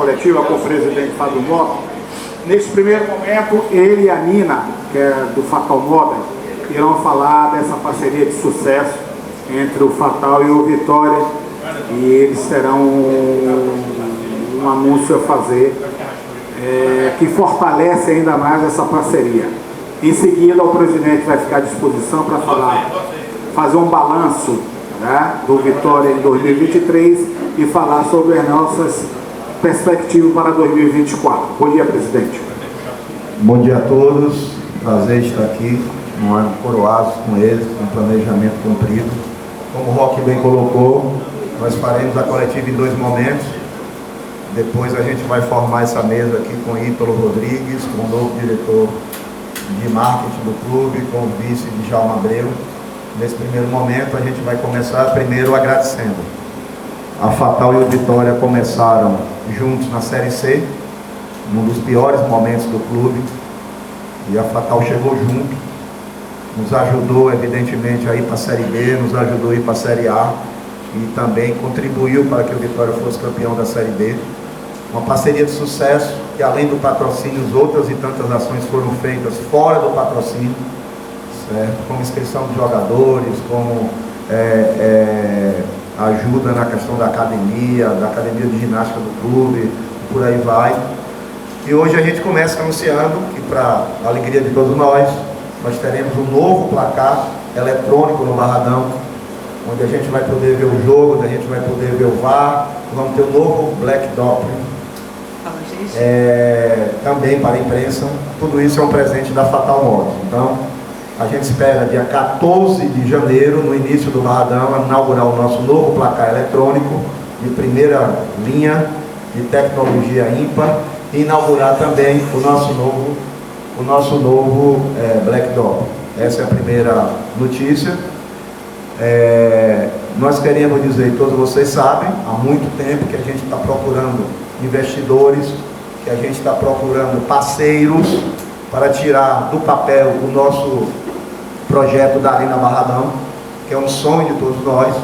coletiva com o presidente Fábio Mota. Nesse primeiro momento, ele e a Nina, que é do Fatal Model, irão falar dessa parceria de sucesso entre o Fatal e o Vitória, e eles terão um anúncio a fazer que fortalece ainda mais essa parceria. Em seguida, o presidente vai ficar à disposição para fazer um balanço, né, do Vitória em 2023 e falar sobre as nossas perspectivas para 2024. Bom dia, presidente. Bom dia a todos. Prazer estar aqui, um ano coroado com eles, com planejamento cumprido. Como o Roque bem colocou, nós faremos a coletiva em 2 momentos. Depois a gente vai formar essa mesa aqui com Ítalo Rodrigues, com o novo diretor de marketing do clube, com o vice de Djalma Abreu. Nesse primeiro momento a gente vai começar primeiro agradecendo. A Fatal e o Vitória começaram juntos na Série C, num dos piores momentos do clube, e a Fatal chegou junto, nos ajudou evidentemente a ir para a Série B, nos ajudou a ir para a Série A e também contribuiu para que o Vitória fosse campeão da Série B. Uma parceria de sucesso que, além do patrocínio, outras e tantas ações foram feitas fora do patrocínio, certo? Como inscrição de jogadores, como ajuda na questão da academia de ginástica do clube, por aí vai. E hoje a gente começa anunciando que, para a alegria de todos nós teremos um novo placar eletrônico no Barradão, onde a gente vai poder ver o jogo, onde a gente vai poder ver o VAR, vamos ter um novo Black Doppler. Também para a imprensa. Tudo isso é um presente da Fatal Motos. Então, a gente espera dia 14 de janeiro, no início do Barradão, inaugurar o nosso novo placar eletrônico de primeira linha, de tecnologia ímpar, e inaugurar também o nosso novo Black Dog. Essa é a primeira notícia. Nós queremos dizer, todos vocês sabem, há muito tempo que a gente está procurando investidores, que a gente está procurando parceiros para tirar do papel o nosso projeto da Arena Barradão, que é um sonho de todos nós.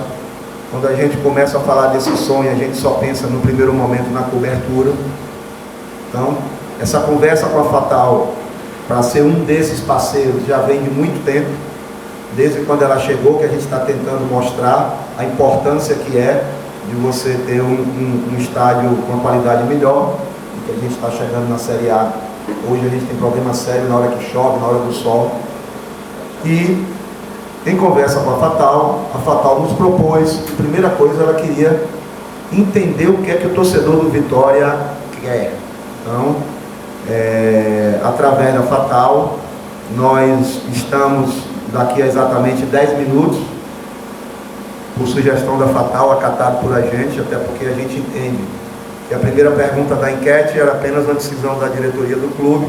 Quando a gente começa a falar desse sonho, a gente só pensa no primeiro momento na cobertura. Então, essa conversa com a Fatal para ser um desses parceiros já vem de muito tempo, desde quando ela chegou, que a gente está tentando mostrar a importância que é de você ter um estádio com uma qualidade melhor, que a gente está chegando na Série A. Hoje a gente tem problema sério na hora que chove, na hora do sol. E em conversa com a Fatal nos propôs, primeira coisa, ela queria entender o que é que o torcedor do Vitória quer. Então, através da Fatal, nós estamos daqui a exatamente 10 minutos, por sugestão da Fatal, acatado por a gente, até porque a gente entende que a primeira pergunta da enquete era apenas uma decisão da diretoria do clube,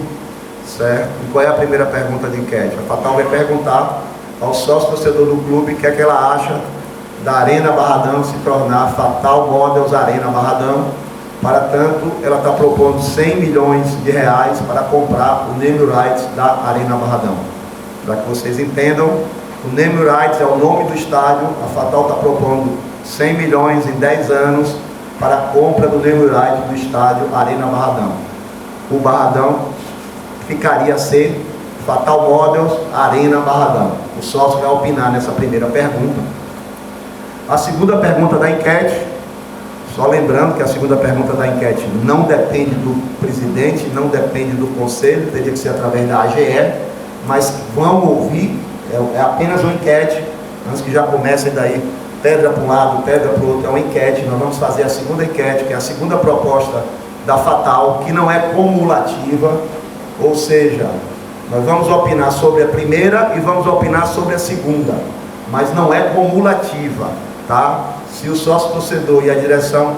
certo? E qual é a primeira pergunta da enquete? A Fatal vai perguntar ao sócio torcedor do clube o que é que ela acha da Arena Barradão se tornar Fatal Models Arena Barradão. Para tanto, ela está propondo 100 milhões de reais para comprar o name rights da Arena Barradão. Para que vocês entendam, o name rights é o nome do estádio. A Fatal está propondo 100 milhões em 10 anos para a compra do name rights do estádio Arena Barradão. O Barradão ficaria a ser Fatal Models Arena Barradão. O sócio vai opinar nessa primeira pergunta. A segunda pergunta da enquete, só lembrando que a segunda pergunta da enquete não depende do presidente, não depende do conselho, teria que ser através da AGE, mas vão ouvir, é apenas uma enquete, antes que já comecem daí, pedra para um lado, pedra para o outro, é uma enquete. Nós vamos fazer a segunda enquete, que é a segunda proposta da Fatal, que não é cumulativa, ou seja, nós vamos opinar sobre a primeira e vamos opinar sobre a segunda, mas não é cumulativa, tá? Se o sócio torcedor e a direção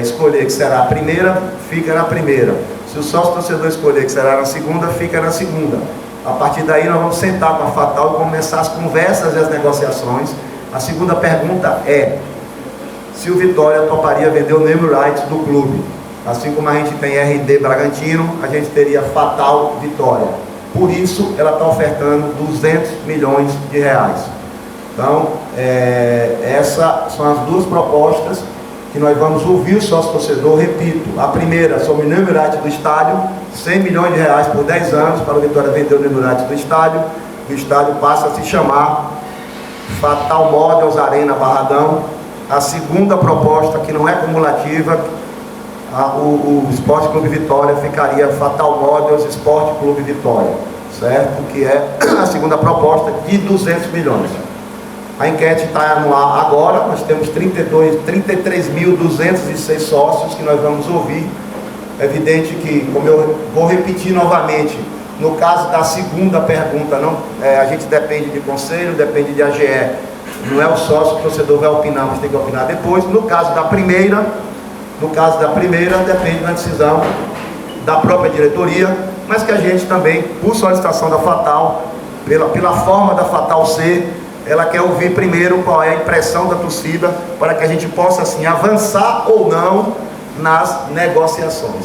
escolher que será a primeira, fica na primeira. Se o sócio torcedor escolher que será na segunda, fica na segunda. A partir daí nós vamos sentar com a Fatal e começar as conversas e as negociações. A segunda pergunta é se o Vitória toparia vender o name rights do clube. Assim como a gente tem RD Bragantino, a gente teria Fatal Vitória. Por isso ela está ofertando 200 milhões de reais. Então, essas são as duas propostas que que nós vamos ouvir o sócio-torcedor, repito, a primeira sobre o New Right do estádio, 100 milhões de reais por 10 anos para o Vitória vender o New Right do estádio. O estádio passa a se chamar Fatal Models Arena Barradão. A segunda proposta, que não é cumulativa, o Esporte Clube Vitória ficaria Fatal Models Esporte Clube Vitória, certo? Que é a segunda proposta de 200 milhões. A enquete está no ar agora, nós temos 33.206 sócios que nós vamos ouvir. É evidente que, como eu vou repetir novamente, no caso da segunda pergunta, a gente depende de conselho, depende de AGE, não é o sócio, o torcedor vai opinar, mas tem que opinar depois. No caso da primeira, depende da decisão da própria diretoria, mas que a gente também, por solicitação da Fatal, pela forma da Fatal ser, ela quer ouvir primeiro qual é a impressão da torcida, para que a gente possa assim avançar ou não nas negociações.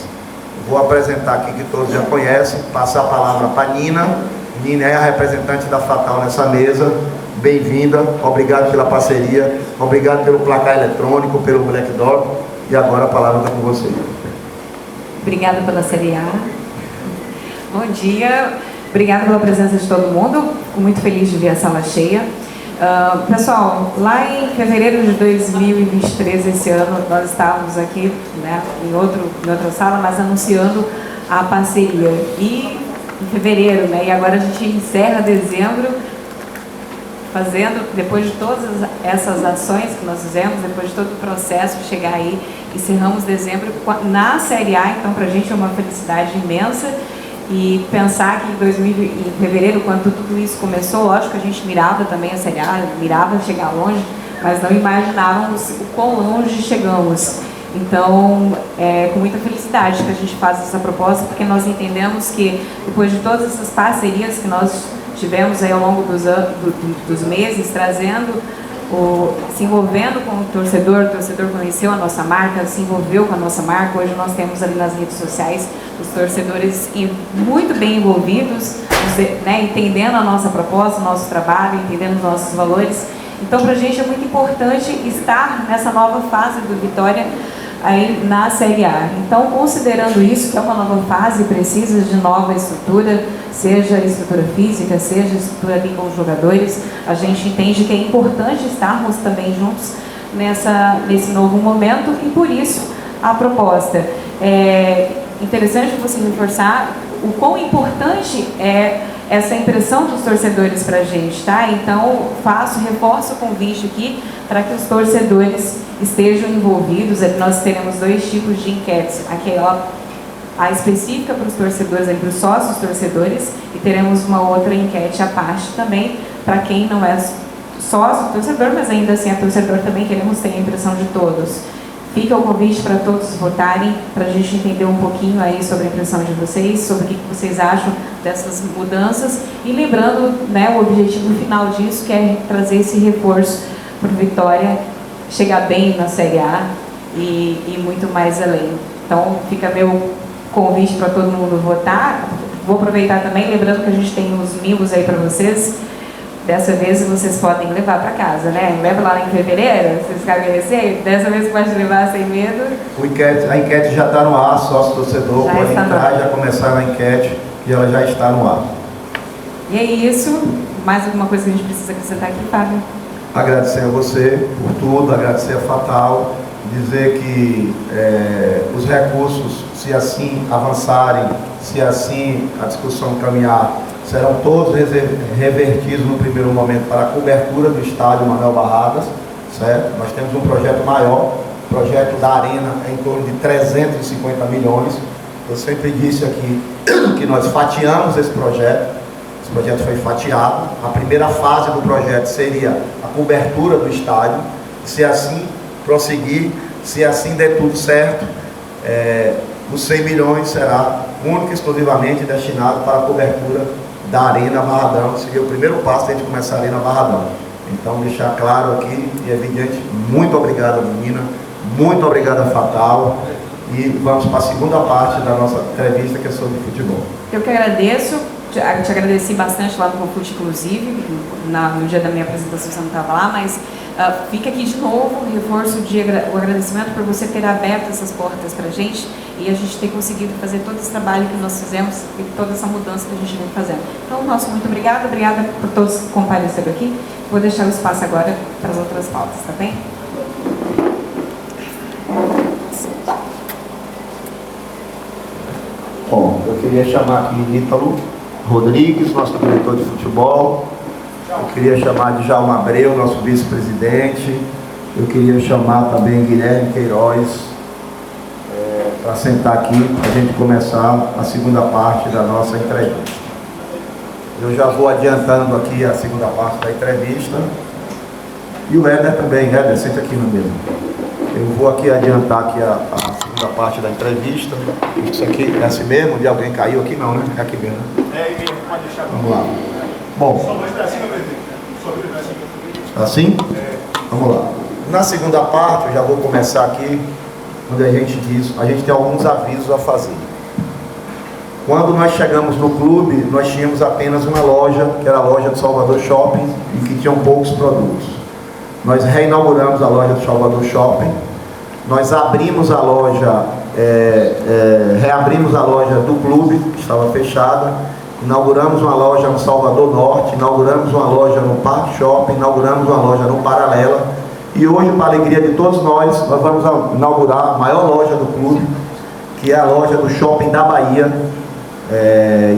Vou apresentar aqui, que todos já conhecem, passar a palavra para a Nina. Nina é a representante da Fatal nessa mesa. Bem-vinda, obrigado pela parceria, obrigado pelo placar eletrônico, pelo Black Dog, e agora a palavra está com você. Obrigada pela Série A. Bom dia, obrigada pela presença de todo mundo, fico muito feliz de ver a sala cheia. Pessoal, lá em fevereiro de 2023, esse ano, nós estávamos aqui, né, em outra sala, mas anunciando a parceria. E em fevereiro, né, e agora a gente encerra dezembro, depois de todas essas ações que nós fizemos, depois de todo o processo de chegar aí, encerramos dezembro na Série A, então para a gente é uma felicidade imensa. E pensar que em fevereiro, quando tudo isso começou, lógico que a gente mirava também a Série A, mirava chegar longe, mas não imaginávamos o quão longe chegamos. Então, é com muita felicidade que a gente faz essa proposta, porque nós entendemos que depois de todas essas parcerias que nós tivemos aí ao longo dos meses, se envolvendo com o torcedor conheceu a nossa marca, se envolveu com a nossa marca. Hoje nós temos ali nas redes sociais os torcedores muito bem envolvidos, né, entendendo a nossa proposta, o nosso trabalho, entendendo os nossos valores. Então, para a gente é muito importante estar nessa nova fase do Vitória aí na Série A. Então, considerando isso, que é uma nova fase, precisa de nova estrutura, seja estrutura física, seja estrutura ali com os jogadores, a gente entende que é importante estarmos também juntos nesse novo momento, e por isso a proposta. É interessante você reforçar o quão importante é essa impressão dos torcedores para a gente, tá? Então, reforço o convite aqui para que os torcedores estejam envolvidos. Nós teremos 2 tipos de enquetes. Aqui, a específica para os torcedores, para os sócios torcedores, e teremos uma outra enquete à parte também para quem não é sócio torcedor, mas ainda assim é torcedor também. Queremos ter a impressão de todos. Fica o convite para todos votarem, para a gente entender um pouquinho aí sobre a impressão de vocês, sobre o que vocês acham dessas mudanças, e lembrando, né, o objetivo final disso, que é trazer esse reforço para o Vitória chegar bem na Série A e muito mais além. Então, fica meu convite para todo mundo votar. Vou aproveitar também, lembrando que a gente tem uns mimos aí para vocês. Dessa vez vocês podem levar para casa, né? Leva lá em fevereiro, vocês ficarem receio. Dessa vez pode levar sem medo. A enquete já está no ar, sócio torcedor pode entrar e já começar na enquete, e ela já está no ar. E é isso. Mais alguma coisa que a gente precisa acrescentar aqui, Fábio? Agradecer a você por tudo, agradecer a Fatal, dizer que os recursos, se assim avançarem, se assim a discussão caminhar, serão todos revertidos no primeiro momento para a cobertura do estádio Manuel Barradas, certo? Nós temos um projeto maior, o projeto da Arena é em torno de 350 milhões. Eu sempre disse aqui que nós fatiamos esse projeto foi fatiado. A primeira fase do projeto seria a cobertura do estádio, se assim prosseguir, se assim der tudo certo, os 100 milhões será única e exclusivamente destinado para a cobertura da Arena Barradão. Seria o primeiro passo a gente começar a Arena Barradão. Então, deixar claro aqui, e evidente, muito obrigado, menina, muito obrigado, Fatal, e vamos para a segunda parte da nossa entrevista, que é sobre futebol. Eu que agradeço, te agradeci bastante lá no Confute, inclusive, no dia da minha apresentação você não estava lá, mas Fica aqui de novo o reforço o agradecimento por você ter aberto essas portas para a gente e a gente ter conseguido fazer todo esse trabalho que nós fizemos e toda essa mudança que a gente vem fazendo. Então, nosso muito obrigada por todos que compareceram aqui. Vou deixar o espaço agora para as outras pautas, tá bem? Bom, eu queria chamar aqui Ítalo Rodrigues, nosso diretor de futebol. Eu queria chamar de Djalma Abreu, nosso vice-presidente. Eu queria chamar também Guilherme Queiroz para sentar aqui, para a gente começar a segunda parte da nossa entrevista. Eu já vou adiantando aqui a segunda parte da entrevista. E o Éder também, Éder, senta aqui no mesmo. Eu vou aqui adiantar aqui a segunda parte da entrevista. Isso aqui é assim mesmo? De alguém caiu aqui? Não, né? É aqui mesmo. É aí mesmo, pode deixar. Vamos lá. Bom. Só mais pra cima, presidente. Só pra cima. Assim? Vamos lá. Na segunda parte, eu já vou começar aqui, onde a gente diz, a gente tem alguns avisos a fazer. Quando nós chegamos no clube, nós tínhamos apenas uma loja, que era a loja do Salvador Shopping, e que tinham poucos produtos. Nós reinauguramos a loja do Salvador Shopping, nós abrimos a loja, reabrimos a loja do clube, que estava fechada, inauguramos uma loja no Salvador Norte, inauguramos uma loja no Parque Shopping, inauguramos uma loja no Paralela, e hoje, para a alegria de todos nós vamos inaugurar a maior loja do clube, que é a loja do Shopping da Bahia.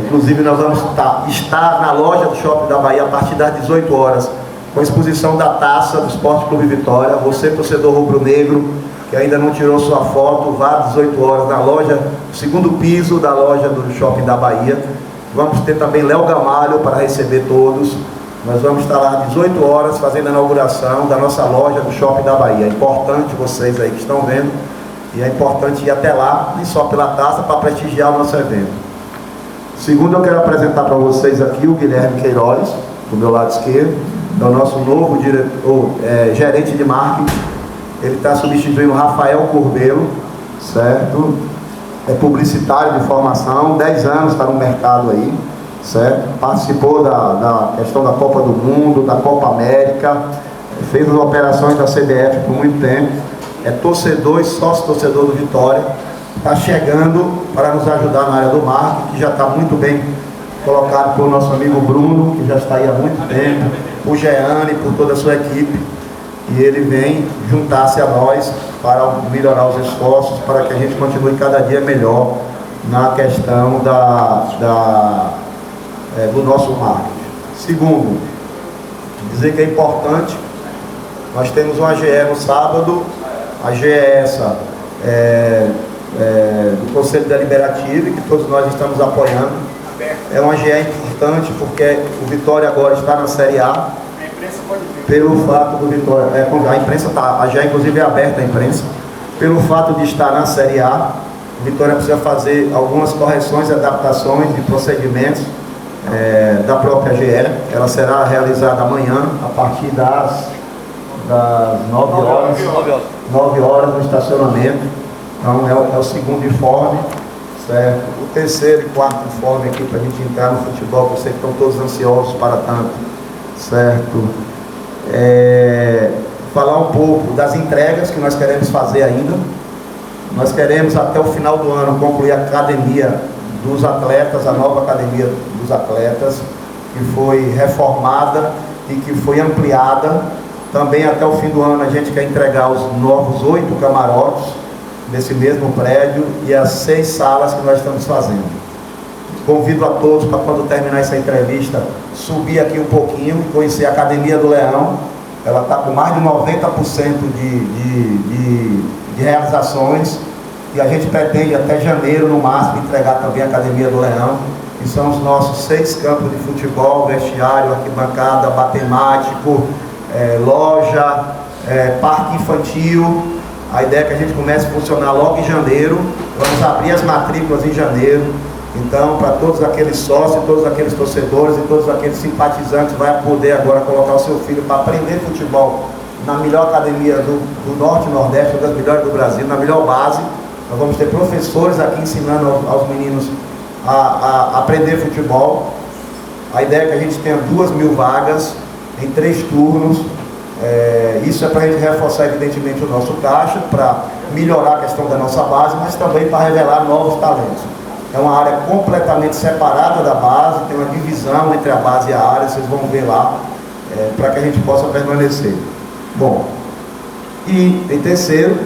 Inclusive nós vamos estar na loja do Shopping da Bahia a partir das 18 horas, com a exposição da taça do Esporte Clube Vitória. Você, torcedor rubro-negro, que ainda não tirou sua foto, vá às 18 horas na loja, segundo piso da loja do Shopping da Bahia. Vamos ter também Léo Gamalho para receber todos. Nós vamos estar lá às 18 horas fazendo a inauguração da nossa loja do Shopping da Bahia. É importante vocês aí que estão vendo, e é importante ir até lá, nem só pela taça, para prestigiar o nosso evento. Segundo, eu quero apresentar para vocês aqui o Guilherme Queiroz, do meu lado esquerdo, é o nosso novo gerente de marketing. Ele está substituindo o Rafael Corbelo, certo? É publicitário de formação, 10 anos está no mercado aí, certo? Participou da questão da Copa do Mundo, da Copa América, fez as operações da CBF por muito tempo, é torcedor e sócio-torcedor do Vitória. Está chegando para nos ajudar na área do marketing, que já está muito bem colocado pelo nosso amigo Bruno, que já está aí há muito tempo, por Jeane, por toda a sua equipe, e ele vem juntar-se a nós para melhorar os esforços, para que a gente continue cada dia melhor na questão do nosso marketing. Segundo, dizer que é importante, nós temos uma AGE no sábado, a AGE é essa, do Conselho Deliberativo, que todos nós estamos apoiando. É uma AGE importante porque o Vitória agora está na Série A. A imprensa pode ver. Pelo fato do Vitória, a imprensa está, a AGE inclusive é aberta à imprensa. Pelo fato de estar na Série A, o Vitória precisa fazer algumas correções e adaptações de procedimentos da própria AGE. Ela será realizada amanhã, a partir das 9 horas no estacionamento. Então é o segundo informe, certo? O terceiro e quarto informe aqui para a gente entrar no futebol, que eu sei que estão todos ansiosos para tanto, certo? Falar um pouco das entregas que nós queremos fazer ainda. Nós queremos até o final do ano concluir a academia dos atletas, a nova academia dos atletas, que foi reformada e que foi ampliada. Também até o fim do ano a gente quer entregar os novos 8 camarotes desse mesmo prédio e as 6 salas que nós estamos fazendo. Convido a todos para, quando terminar essa entrevista, subir aqui um pouquinho e conhecer a Academia do Leão. Ela está com mais de 90% de realizações, e a gente pretende até janeiro, no máximo, entregar também a Academia do Leão, que são os nossos 6 campos de futebol, vestiário, arquibancada, batemático, loja, parque infantil. A ideia é que a gente comece a funcionar logo em janeiro. Vamos abrir as matrículas em janeiro. Então, para todos aqueles sócios, todos aqueles torcedores e todos aqueles simpatizantes, vai poder agora colocar o seu filho para aprender futebol na melhor academia do Norte e Nordeste, uma das melhores do Brasil, na melhor base. Nós vamos ter professores aqui ensinando aos meninos a aprender futebol. A ideia é que a gente tenha 2.000 vagas em 3 turnos. Isso é para a gente reforçar, evidentemente, o nosso caixa, para melhorar a questão da nossa base, mas também para revelar novos talentos. É uma área completamente separada da base, tem uma divisão entre a base e a área, vocês vão ver lá, para que a gente possa permanecer. Bom, e em terceiro,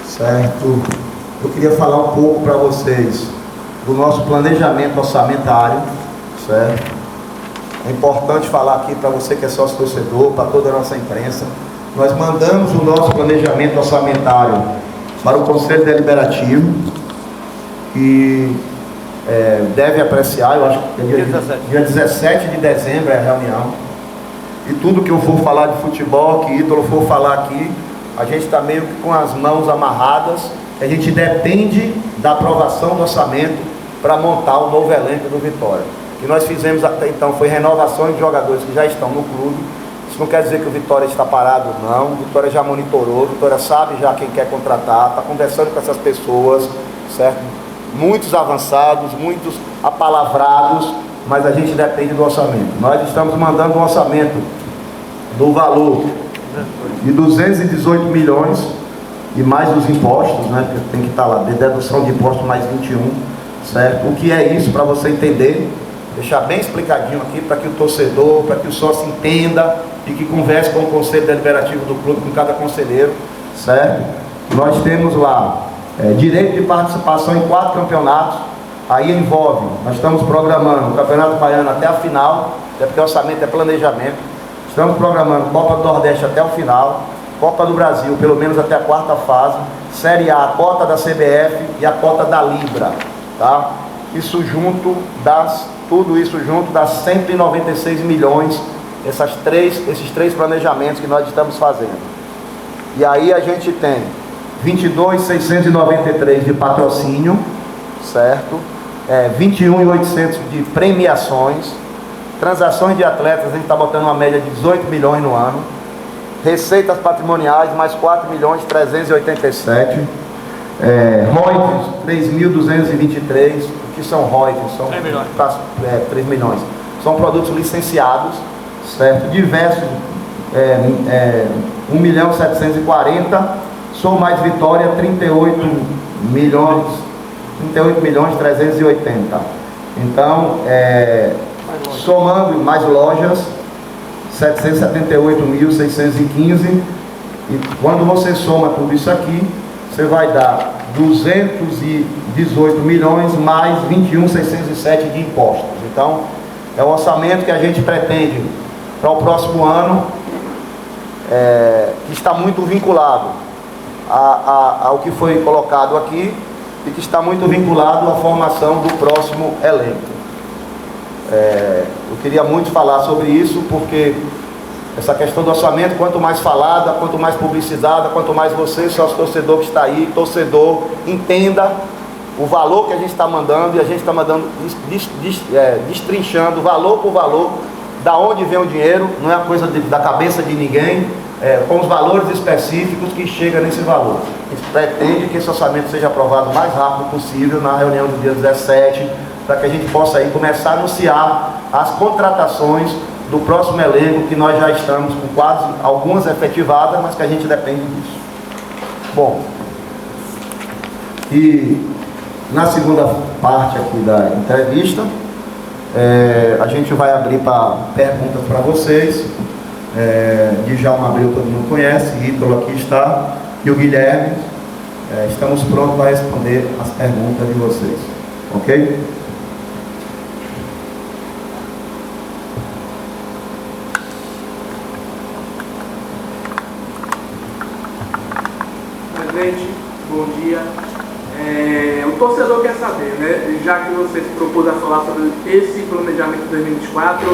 certo, eu queria falar um pouco para vocês do nosso planejamento orçamentário, certo? É importante falar aqui para você que é sócio torcedor, para toda a nossa imprensa. Nós mandamos o nosso planejamento orçamentário para o Conselho Deliberativo, que deve apreciar, eu acho que dia 17 de dezembro é a reunião. E tudo que eu for falar de futebol, que Ítalo for falar aqui, a gente está meio que com as mãos amarradas, a gente depende da aprovação do orçamento para montar o novo elenco do Vitória. O que nós fizemos até então foi renovações de jogadores que já estão no clube. Isso não quer dizer que o Vitória está parado, não. O Vitória já monitorou, o Vitória sabe já quem quer contratar, está conversando com essas pessoas, certo? Muitos avançados, muitos apalavrados, mas a gente depende do orçamento. Nós estamos mandando um orçamento do valor de 218 milhões e mais os impostos, né? Porque tem que estar lá, de dedução de impostos mais 21, certo? O que é isso, para você entender? Deixar bem explicadinho aqui para que o torcedor, para que o sócio entenda e que converse com o Conselho Deliberativo do clube, com cada conselheiro, certo? Nós temos lá direito de participação em 4 campeonatos, aí envolve, nós estamos programando o Campeonato Baiano até a final, até porque o orçamento é planejamento, estamos programando Copa do Nordeste até o final, Copa do Brasil pelo menos até a 4ª fase, Série A, a cota da CBF e a cota da Libra, tá? Tudo isso junto dá 196 milhões, esses três planejamentos que nós estamos fazendo. E aí a gente tem 22.693 de patrocínio, certo? 21.800 de premiações, transações de atletas, a gente está botando uma média de 18 milhões no ano, receitas patrimoniais mais 4.387, royalties 3.223. O que são royalties? São 3 milhões. São produtos licenciados, certo? Diversos, 1.740.000, sou mais Vitória, 38.380.000. Então, somando mais lojas, 778.615, e quando você soma tudo isso aqui, você vai dar 218 milhões mais 21.607 de impostos. Então, é o orçamento que a gente pretende para o próximo ano, que está muito vinculado ao que foi colocado aqui e que está muito vinculado à formação do próximo elenco. Eu queria muito falar sobre isso, porque essa questão do orçamento, quanto mais falada, quanto mais publicizada, quanto mais você, sócio torcedor que está aí, torcedor, entenda o valor que a gente está mandando, e a gente está mandando, destrinchando valor por valor, da onde vem o dinheiro, não é uma coisa da cabeça de ninguém, com os valores específicos que chega nesse valor. A gente pretende que esse orçamento seja aprovado o mais rápido possível na reunião do dia 17, para que a gente possa aí começar a anunciar as contratações do próximo elenco, que nós já estamos com quase algumas efetivadas, mas que a gente depende disso. Bom, e na segunda parte aqui da entrevista, a gente vai abrir para perguntas para vocês. Djalma Abreu todo mundo conhece, Ítalo aqui está, e o Guilherme. Estamos prontos para responder as perguntas de vocês, ok? Bom dia. O torcedor quer saber, né, já que você se propôs a falar sobre esse planejamento de 2024,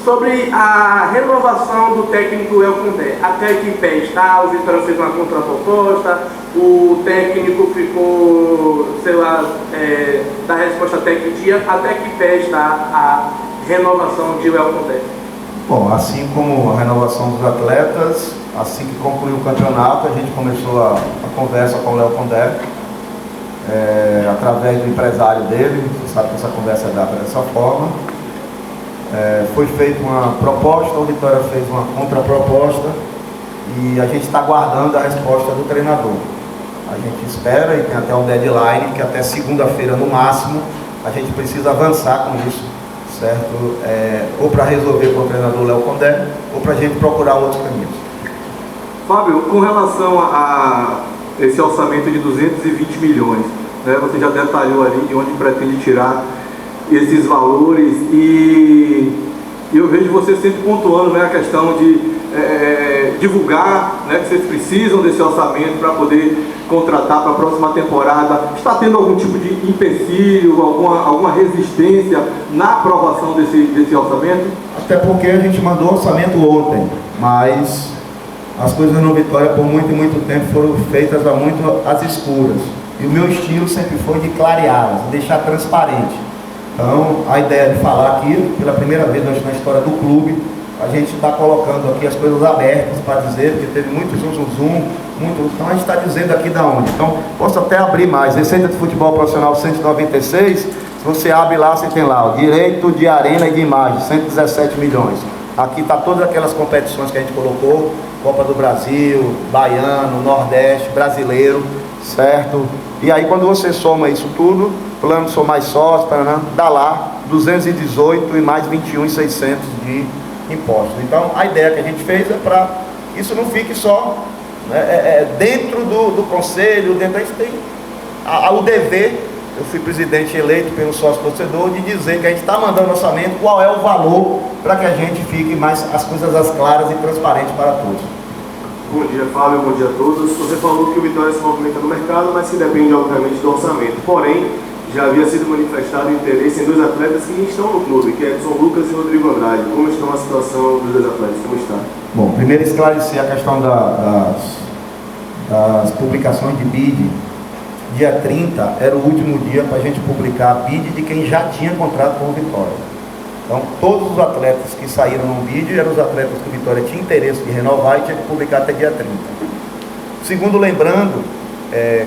sobre a renovação do técnico El Condé. Até que pé está? O Vitória fez uma contraproposta, o técnico ficou, sei lá, da resposta até que dia, até que pé está a renovação de El Condé? Bom, assim como a renovação dos atletas, assim que concluiu o campeonato, a gente começou a conversa com o Léo Condé, através do empresário dele. Você sabe que essa conversa é dada dessa forma. Foi feita uma proposta, o Vitória fez uma contraproposta e a gente está aguardando a resposta do treinador. A gente espera e tem até um deadline que até segunda-feira no máximo a gente precisa avançar com isso, certo? Ou para resolver com o treinador Léo Condé ou para a gente procurar outros caminhos. Fábio, com relação a esse orçamento de 220 milhões, né, você já detalhou ali de onde pretende tirar esses valores e eu vejo você sempre pontuando, né, a questão de divulgar, né, que vocês precisam desse orçamento para poder contratar para a próxima temporada. Está tendo algum tipo de empecilho, alguma resistência na aprovação desse orçamento? Até porque a gente mandou o orçamento ontem, mas as coisas no Vitória por muito e muito tempo foram feitas muito às escuras. E o meu estilo sempre foi de clareá-las, deixar transparente. Então, a ideia de falar aqui, pela primeira vez na história do clube, a gente está colocando aqui as coisas abertas para dizer, porque teve muito zoom, então a gente está dizendo aqui da onde. Então, posso até abrir mais. Receita de Futebol Profissional 196, se você abre lá, você tem lá o direito de arena e de imagem, 117 milhões. Aqui está todas aquelas competições que a gente colocou, Copa do Brasil, Baiano, Nordeste, Brasileiro, certo? E aí quando você soma isso tudo, plano sou mais sócio, dá lá 218 e mais 21.600 de impostos. Então a ideia que a gente fez é para isso não fique só, né, dentro do conselho, dentro da gente tem o dever. Eu fui presidente eleito pelo sócio torcedor de dizer que a gente está mandando orçamento, qual é o valor para que a gente fique mais as coisas as claras e transparentes para todos. Bom dia, Fábio, bom dia a todos. Você falou que o Vitória se movimenta no mercado, mas que depende obviamente do orçamento. Porém, já havia sido manifestado interesse em dois atletas que estão no clube, que é Edson Lucas e Rodrigo Andrade. Como estão a situação dos dois atletas? Como está? Bom, primeiro esclarecer a questão das publicações de BID. Dia 30 era o último dia para a gente publicar a BID de quem já tinha contrato com o Vitória. Então, todos os atletas que saíram no BID eram os atletas que o Vitória tinha interesse de renovar e tinha que publicar até dia 30. Segundo, lembrando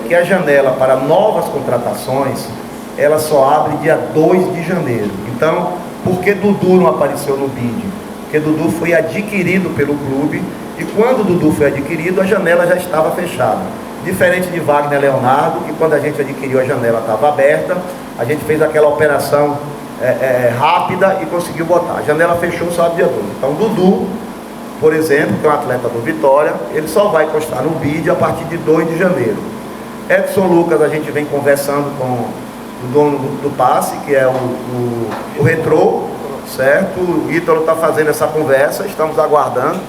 que a janela para novas contratações, ela só abre dia 2 de janeiro. Então, por que Dudu não apareceu no BID? Porque Dudu foi adquirido pelo clube e quando Dudu foi adquirido, a janela já estava fechada. Diferente de Wagner Leonardo, que quando a gente adquiriu a janela estava aberta, a gente fez aquela operação rápida e conseguiu botar. A janela fechou só dia 2. Então Dudu, por exemplo, que é um atleta do Vitória, ele só vai constar no BID a partir de 2 de janeiro. Edson Lucas, a gente vem conversando com o dono do passe, que é o Retrô, certo? O Ítalo está fazendo essa conversa, estamos aguardando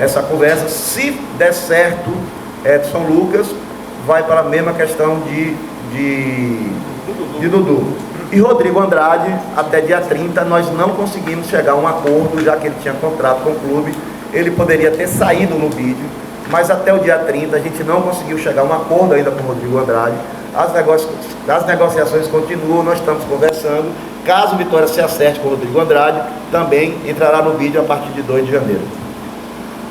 essa conversa. Se der certo, Edson Lucas vai para a mesma questão de Dudu. E Rodrigo Andrade, até dia 30, nós não conseguimos chegar a um acordo, já que ele tinha contrato com o clube. Ele poderia ter saído no vídeo, mas até o dia 30 a gente não conseguiu chegar a um acordo ainda com o Rodrigo Andrade. As negociações continuam, nós estamos conversando. Caso o Vitória se acerte com o Rodrigo Andrade, também entrará no vídeo a partir de 2 de janeiro.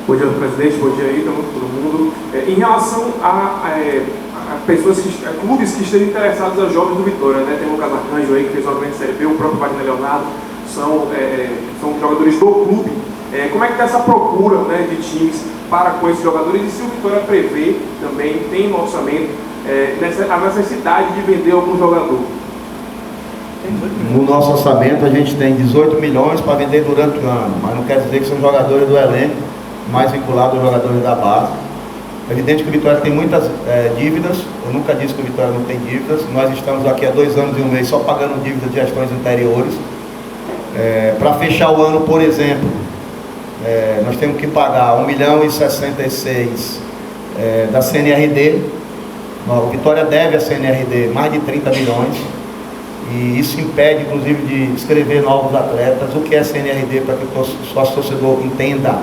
Bom dia, presidente, bom dia aí, todo mundo. Em relação a pessoas clubes que estejam interessados aos jogos do Vitória, né? Tem o Lucas Arcanjo aí, que fez uma grande Série B, o próprio Wagner Leonardo, são jogadores do clube. Como é que está essa procura, né, de times para com esses jogadores e se o Vitória prevê também, tem no orçamento, a necessidade de vender algum jogador? No nosso orçamento a gente tem 18 milhões para vender durante o ano, mas não quer dizer que são jogadores do elenco, mais vinculados aos jogadores da base. É evidente que o Vitória tem muitas dívidas, eu nunca disse que o Vitória não tem dívidas, nós estamos aqui há 2 anos e 1 mês só pagando dívidas de gestões anteriores. Para fechar o ano, por exemplo, nós temos que pagar 1.066 da CNRD. O Vitória deve à CNRD mais de 30 milhões e isso impede inclusive de inscrever novos atletas. O que é CNRD, para que o sócio torcedor entenda?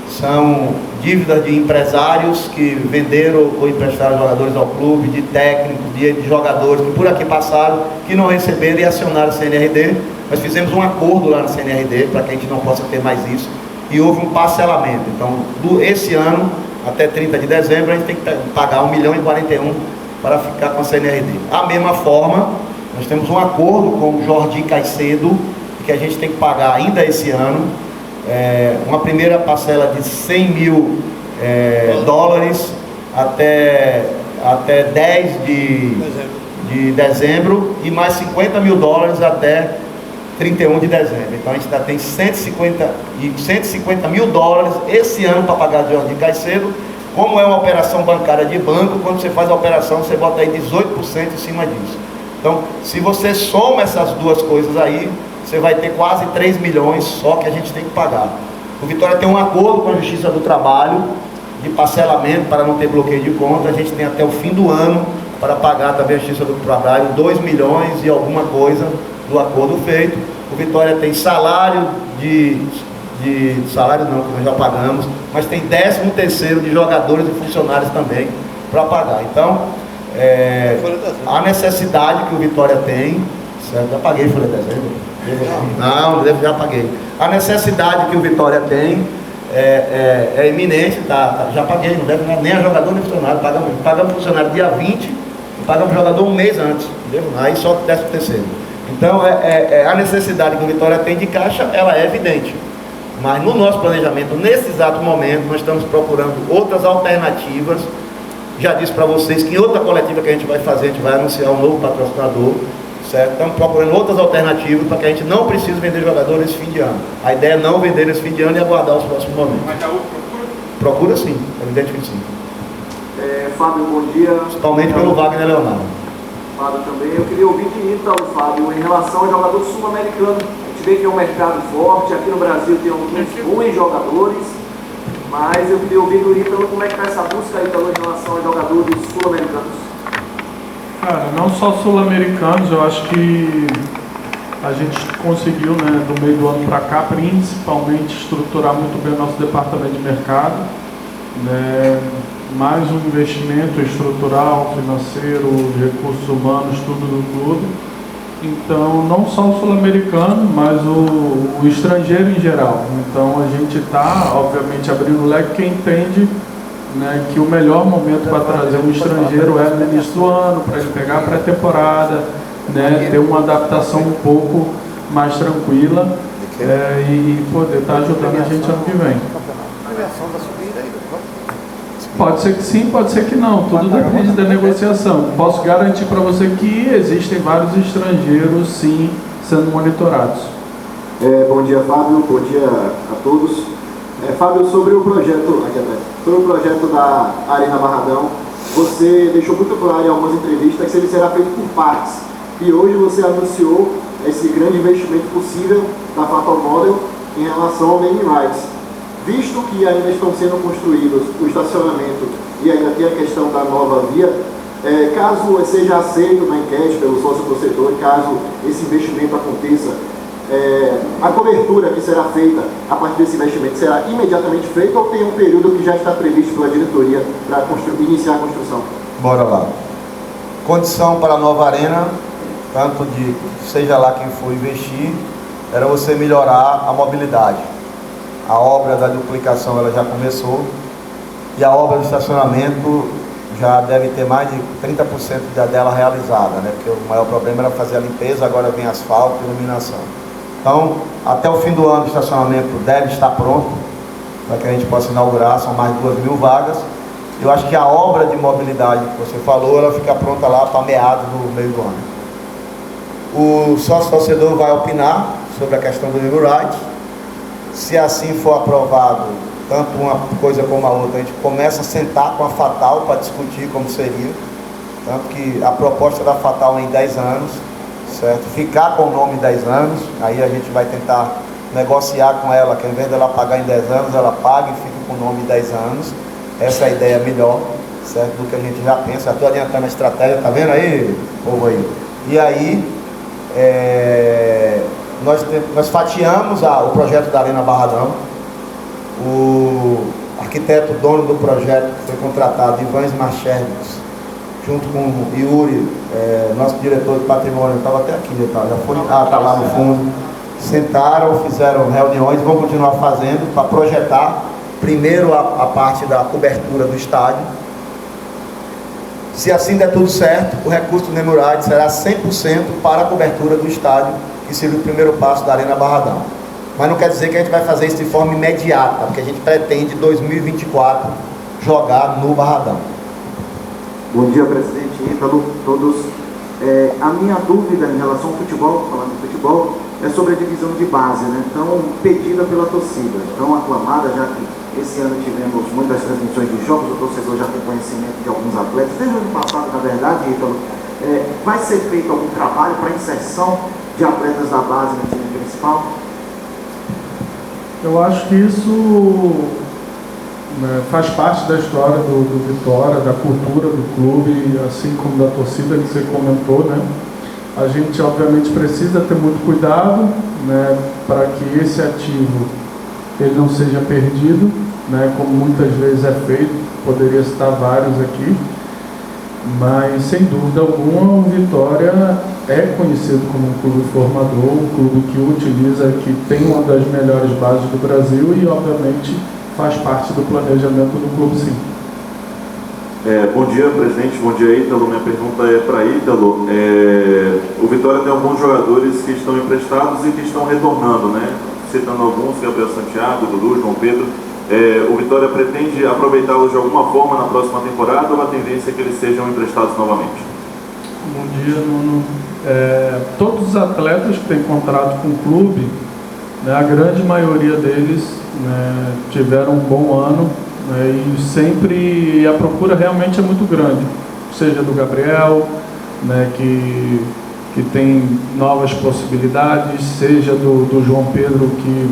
São dívidas de empresários que venderam ou emprestaram jogadores ao clube, de técnicos, de jogadores que por aqui passaram, que não receberam e acionaram a CNRD. Nós fizemos um acordo lá na CNRD para que a gente não possa ter mais isso e houve um parcelamento. Então, esse ano, até 30 de dezembro, a gente tem que pagar 1.041 para ficar com a CNRD. Da mesma forma, nós temos um acordo com o Jordi Caicedo, que a gente tem que pagar ainda esse ano. Uma primeira parcela de 100 mil dólares até 10 de dezembro e mais 50 mil dólares até 31 de dezembro. Então a gente ainda tem 150 mil dólares esse ano para pagar de Jardim Caicedo. Como é uma operação bancária de banco, quando você faz a operação, você bota aí 18% em cima disso. Então, se você soma essas duas coisas aí, você vai ter quase 3 milhões só que a gente tem que pagar. O Vitória tem um acordo com a Justiça do Trabalho de parcelamento para não ter bloqueio de conta. A gente tem até o fim do ano para pagar também a Justiça do Trabalho 2 milhões e alguma coisa do acordo feito. O Vitória tem salário salário não, que nós já pagamos, mas tem 13º de jogadores e funcionários também para pagar. Então, a necessidade que o Vitória tem, certo? Já paguei folha de dezembro? Não, já paguei. A necessidade que o Vitória tem é iminente, já paguei, não deve nem a jogador nem funcionário, pagamos funcionário dia 20 e pagamos jogador um mês antes, entendeu? Aí só 13º. Então, a necessidade que o Vitória tem de caixa, ela é evidente. Mas no nosso planejamento, nesse exato momento, nós estamos procurando outras alternativas. Já disse para vocês que em outra coletiva que a gente vai fazer, a gente vai anunciar um novo patrocinador, certo? Estamos procurando outras alternativas para que a gente não precise vender jogadores nesse fim de ano. A ideia é não vender nesse fim de ano e aguardar os próximos momentos. Mas a outra procura? Procura sim, evidentemente sim. Fábio, bom dia. Principalmente pelo Wagner Leonardo. Fábio também. Eu queria ouvir de Ítalo, Fábio, em relação ao jogador sul-americano. A gente vê que é um mercado forte, aqui no Brasil tem alguns bons jogadores, mas eu queria ouvir do Ítalo como é que está essa busca, Ítalo, em relação aos jogadores sul-americanos. Cara, não só sul-americanos, eu acho que a gente conseguiu, né, do meio do ano para cá, principalmente estruturar muito bem o nosso departamento de mercado, né, mais um investimento estrutural, financeiro, recursos humanos, tudo do clube. Então, não só o sul-americano, mas o estrangeiro em geral. Então, a gente está, obviamente, abrindo o leque, quem entende, né, que o melhor momento para trazer um estrangeiro é no início do ano, para ele pegar a pré-temporada, né, ter uma adaptação um pouco mais tranquila e poder estar ajudando a gente ano que vem. Pode ser que sim, pode ser que não, tudo depende da negociação. Posso garantir para você que existem vários estrangeiros, sim, sendo monitorados. Bom dia, Fábio, bom dia a todos. Fábio, sobre o projeto da Arena Barradão, você deixou muito claro em algumas entrevistas que ele será feito por partes. E hoje você anunciou esse grande investimento possível da Fatal Model em relação ao naming rights. Visto que ainda estão sendo construídos o estacionamento e ainda tem a questão da nova via, caso seja aceito na enquete pelo sócio-torcedor, caso esse investimento aconteça, a cobertura que será feita a partir desse investimento será imediatamente feita ou tem um período que já está previsto pela diretoria para iniciar a construção? Bora lá. Condição para a nova arena, tanto de seja lá quem for investir, era você melhorar a mobilidade. A obra da duplicação ela já começou e a obra do estacionamento já deve ter mais de 30% dela realizada, né? Porque o maior problema era fazer a limpeza, agora vem asfalto e iluminação. Então, até o fim do ano o estacionamento deve estar pronto para que a gente possa inaugurar, são mais de 2.000 vagas. Eu acho que a obra de mobilidade que você falou, ela fica pronta lá para meados do meio do ano. O sócio-torcedor vai opinar sobre a questão do naming rights. Se assim for aprovado, tanto uma coisa como a outra, a gente começa a sentar com a Fatal para discutir como seria. Tanto que a proposta da Fatal é em 10 anos, certo? Ficar com o nome 10 anos, aí a gente vai tentar negociar com ela, que ao invés dela pagar em 10 anos, ela paga e fica com o nome 10 anos. Essa é a ideia melhor, certo? Do que a gente já pensa. Já estou adiantando a estratégia, tá vendo aí, povo aí? E aí, nós fatiamos o projeto da Arena Barradão. O arquiteto dono do projeto que foi contratado, Ivan Smarchervics, junto com o Yuri, nosso diretor de patrimônio, estava até aqui, já foi, está lá no fundo. Sentaram, fizeram reuniões, vão continuar fazendo para projetar primeiro a parte da cobertura do estádio. Se assim der tudo certo, o recurso do naming rights será 100% para a cobertura do estádio que seria o primeiro passo da Arena Barradão. Mas não quer dizer que a gente vai fazer isso de forma imediata, porque a gente pretende, em 2024, jogar no Barradão. Bom dia, presidente Ítalo, todos. A minha dúvida em relação ao futebol, falando de futebol, é sobre a divisão de base, né? Tão pedida pela torcida, tão aclamada, já que esse ano tivemos muitas transmissões de jogos, o torcedor já tem conhecimento de alguns atletas, desde o ano passado, na verdade, Ítalo. Vai ser feito algum trabalho para inserção de atletas da base no time principal? Eu acho que isso faz parte da história do Vitória, da cultura do clube, assim como da torcida que você comentou, né? A gente obviamente precisa ter muito cuidado, né, para que esse ativo ele não seja perdido, né, como muitas vezes é feito. Poderia citar vários aqui, mas sem dúvida alguma o Vitória é conhecido como um clube formador, um clube que utiliza, que tem uma das melhores bases do Brasil e obviamente faz parte do planejamento do clube, sim. Bom dia, presidente. Bom dia, Ítalo. Minha pergunta é para Ítalo. O Vitória tem alguns jogadores que estão emprestados e que estão retornando, né? Citando alguns, Gabriel Santiago, Dudu, João Pedro. O Vitória pretende aproveitá-los de alguma forma na próxima temporada ou a tendência é que eles sejam emprestados novamente? Bom dia, Nuno. Todos os atletas que têm contrato com o clube, né, a grande maioria deles, né, tiveram um bom ano, né, e sempre a procura realmente é muito grande, seja do Gabriel, né, que tem novas possibilidades, seja do João Pedro, que,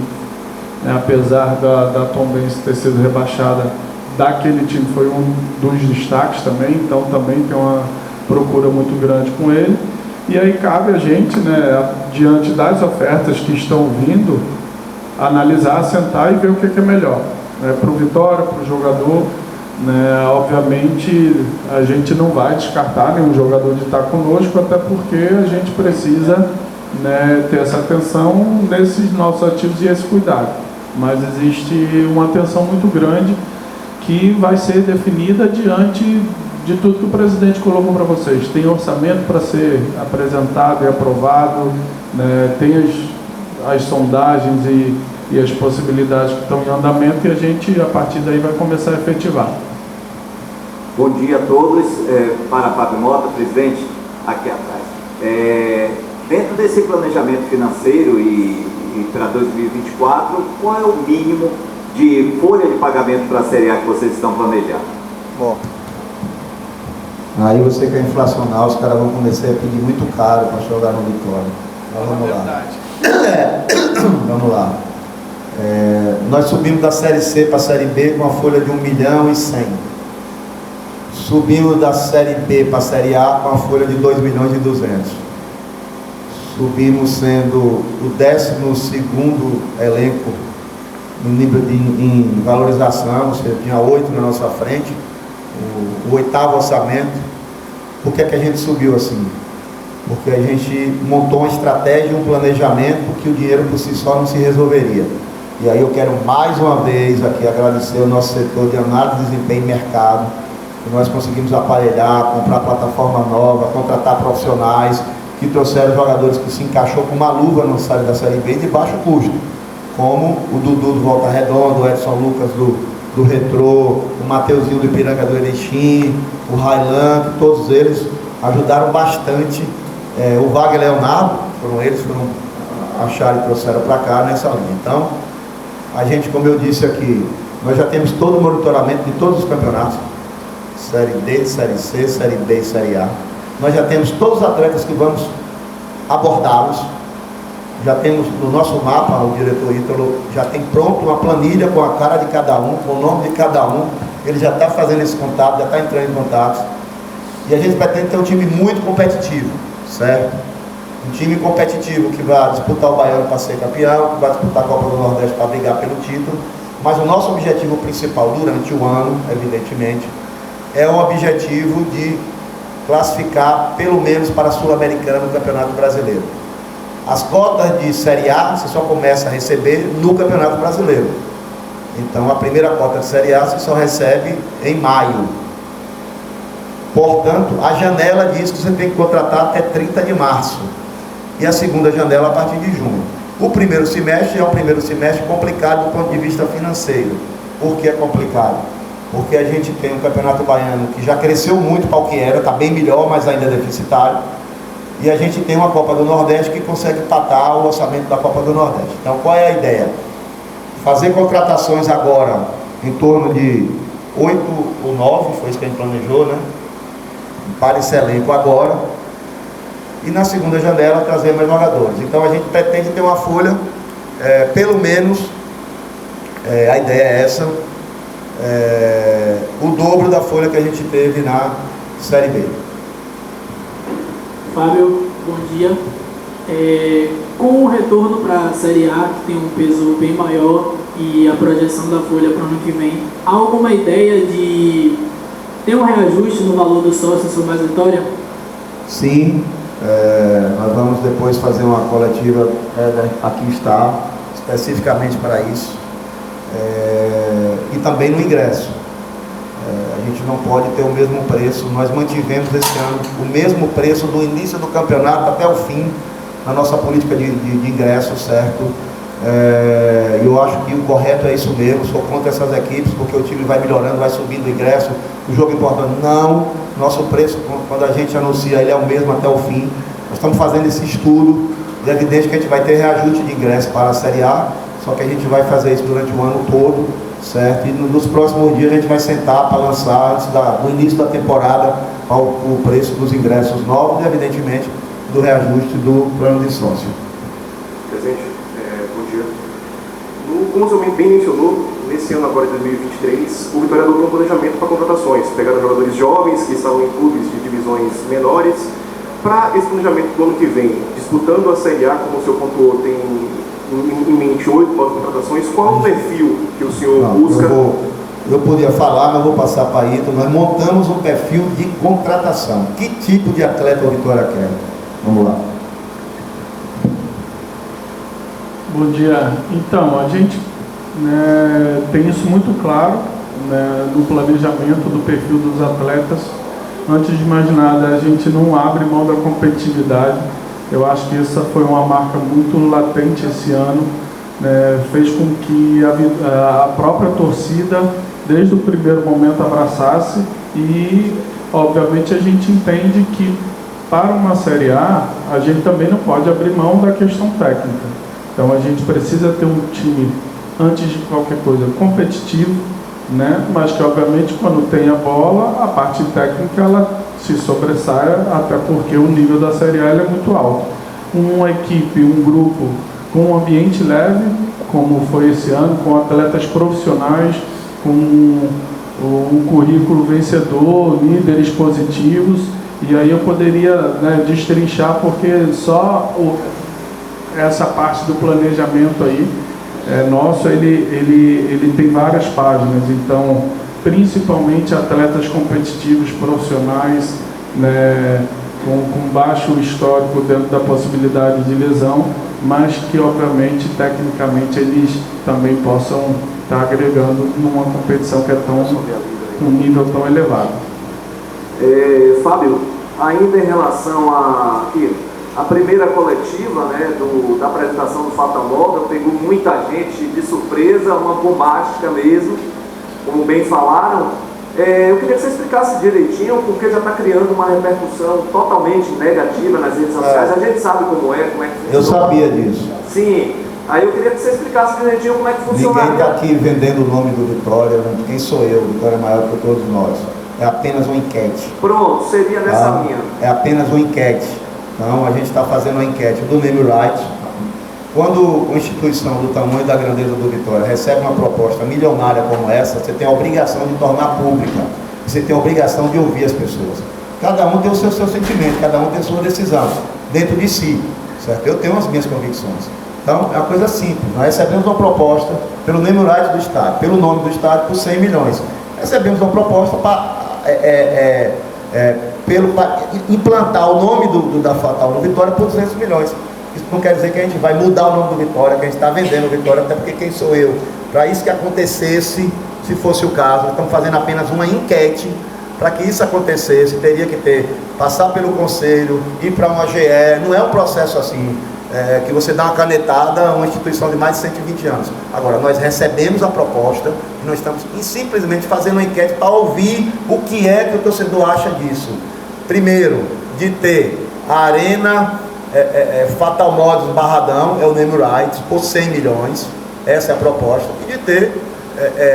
né, apesar da Tombense ter sido rebaixada, daquele time foi um dos destaques também, então também tem uma procura muito grande com ele. E aí cabe a gente, né, diante das ofertas que estão vindo, analisar, sentar e ver o que é melhor, né, para o Vitória, para o jogador, né. Obviamente a gente não vai descartar nenhum jogador de estar conosco, até porque a gente precisa, né, ter essa atenção nesses nossos ativos e esse cuidado, mas existe uma atenção muito grande que vai ser definida diante de tudo que o presidente colocou para vocês. Tem orçamento para ser apresentado e aprovado, né, tem as sondagens e as possibilidades que estão em andamento, e a gente, a partir daí, vai começar a efetivar. Bom dia a todos. Para Fábio Mota, presidente, aqui atrás. Dentro desse planejamento financeiro e para 2024, qual é o mínimo de folha de pagamento para a Série A que vocês estão planejando? Bom, aí você quer inflacionar, os caras vão começar a pedir muito caro para jogar no Vitória. Mas vamos lá. Vamos lá. Nós subimos da Série C para a Série B com uma folha de 1.100.000. Subimos da Série B para a Série A com uma folha de 2.200.000. Subimos sendo o 12º elenco no nível em valorização, ou seja, tinha 8 na nossa frente, o 8º orçamento. Por que a gente subiu assim? Porque a gente montou uma estratégia, um planejamento que o dinheiro por si só não se resolveria. E aí eu quero mais uma vez aqui agradecer o nosso setor de análise de desempenho e mercado, que nós conseguimos aparelhar, comprar plataforma nova, contratar profissionais que trouxeram jogadores que se encaixou com uma luva no salário da Série B de baixo custo, como o Dudu do Volta Redonda, o Edson Lucas do Retrô, o Mateuzinho do Ipiranga do Erechim, o Railan, que todos eles ajudaram bastante. O Wagner Leonardo, foram acharam e trouxeram para cá nessa linha. Então, a gente, como eu disse aqui, nós já temos todo o monitoramento de todos os campeonatos, Série D, Série C, Série B e Série A. Nós já temos todos os atletas que vamos abordá-los. Já temos no nosso mapa, o diretor Ítalo já tem pronto uma planilha com a cara de cada um, com o nome de cada um. Ele já está fazendo esse contato, já está entrando em contato. E a gente pretende ter um time muito competitivo, certo? Um time competitivo que vai disputar o Baiano para ser campeão, que vai disputar a Copa do Nordeste para brigar pelo título. Mas o nosso objetivo principal durante o ano, evidentemente, é o objetivo de classificar pelo menos para a Sul-Americana no Campeonato Brasileiro. As cotas de Série A você só começa a receber no Campeonato Brasileiro. Então a primeira cota de Série A você só recebe em maio. Portanto, a janela diz que você tem que contratar até 30 de março. e a segunda janela a partir de junho. O primeiro semestre é um primeiro semestre complicado do ponto de vista financeiro. Por que é complicado? Porque a gente tem um Campeonato Baiano que já cresceu muito para o que era, está bem melhor, mas ainda é deficitário. E a gente tem uma Copa do Nordeste que consegue empatar o orçamento da Copa do Nordeste. Então, qual é a ideia? Fazer contratações agora em torno de 8 ou 9, foi isso que a gente planejou, né? Para esse elenco agora. E na segunda janela trazer mais jogadores. Então a gente pretende ter uma folha, pelo menos, a ideia é essa, o dobro da folha que a gente teve na Série B. Fábio, bom dia. Com o retorno para a Série A, que tem um peso bem maior, e a projeção da folha para o ano que vem, há alguma ideia de ter um reajuste no valor do sócio sobre mais Vitória? Sim, nós vamos depois fazer uma coletiva, aqui está, especificamente para isso, e também no ingresso. A gente não pode ter o mesmo preço. Nós mantivemos esse ano o mesmo preço do início do campeonato até o fim na nossa política de ingresso, certo? Eu acho que o correto é isso mesmo. Sou contra essas equipes porque o time vai melhorando, vai subindo o ingresso, o jogo importante. Não, nosso preço, quando a gente anuncia, ele é o mesmo até o fim. Nós estamos fazendo esse estudo, e é evidente que a gente vai ter reajuste de ingresso para a Série A, só que a gente vai fazer isso durante o ano todo, certo? E nos próximos dias a gente vai sentar para lançar, antes do início da temporada, o preço dos ingressos novos e, evidentemente, do reajuste do plano de sócio. Presidente, bom dia. Como o senhor bem mencionou, nesse ano agora de 2023, o Vitória adotou um planejamento para contratações, pegando jogadores jovens que estavam em clubes de divisões menores, para esse planejamento do ano que vem, disputando a Série A, como o senhor pontuou, tem em mente 8 contratações. Qual o perfil que o senhor busca? Eu podia falar, mas vou passar para Ito. Nós montamos um perfil de contratação. Que tipo de atleta o Vitória quer? Vamos lá. Bom dia. Então, a gente tem isso muito claro, no planejamento do perfil dos atletas. Antes de mais nada, a gente não abre mão da competitividade. Eu acho que essa foi uma marca muito latente esse ano, fez com que a própria torcida, desde o primeiro momento, abraçasse, e, obviamente, a gente entende que, para uma Série A, a gente também não pode abrir mão da questão técnica. Então, a gente precisa ter um time, antes de qualquer coisa, competitivo, mas que, obviamente, quando tem a bola, a parte técnica ela se sobressaia, até porque o nível da Série A é muito alto. Uma equipe, um grupo com um ambiente leve, como foi esse ano, com atletas profissionais, com um currículo vencedor, líderes positivos, e aí eu poderia destrinchar, porque só essa parte do planejamento aí nosso, ele tem várias páginas. Então, principalmente atletas competitivos, profissionais, com baixo histórico dentro da possibilidade de lesão, mas que, obviamente, tecnicamente, eles também possam estar agregando numa competição que é um nível tão elevado. Fábio, ainda em relação a primeira coletiva, da apresentação do Fatal Model, pegou muita gente de surpresa, uma bombástica mesmo, como bem falaram. Eu queria que você explicasse direitinho, porque já está criando uma repercussão totalmente negativa nas redes sociais. A gente sabe como é que funciona. Eu sabia disso. Sim. Aí eu queria que você explicasse direitinho como é que funciona. Ninguém está aqui vendendo o nome do Vitória. Quem sou eu? Vitória é maior que todos nós. É apenas uma enquete. Pronto, seria nessa linha. É apenas uma enquete. Então, a gente está fazendo uma enquete do name rights. Quando uma instituição do tamanho e da grandeza do Vitória recebe uma proposta milionária como essa, você tem a obrigação de tornar pública. Você tem a obrigação de ouvir as pessoas. Cada um tem o seu sentimento, cada um tem a sua decisão, dentro de si. Certo? Eu tenho as minhas convicções. Então, é uma coisa simples. Nós recebemos uma proposta pelo name rights do Estado, pelo nome do Estado, por 100 milhões. Recebemos uma proposta para implantar o nome da Fatal no Vitória por 200 milhões. Isso não quer dizer que a gente vai mudar o nome do Vitória, que a gente está vendendo o Vitória, até porque quem sou eu? Para isso que acontecesse, se fosse o caso, estamos fazendo apenas uma enquete Para que isso acontecesse, teria que passar pelo conselho, ir para uma GE. Não é um processo assim, que você dá uma canetada a uma instituição de mais de 120 anos. Agora, nós recebemos a proposta e nós estamos simplesmente fazendo uma enquete para ouvir o que é que o torcedor acha disso. Primeiro, de ter a Arena Fatal Modus Barradão, é o name rights, por 100 milhões, essa é a proposta, e de ter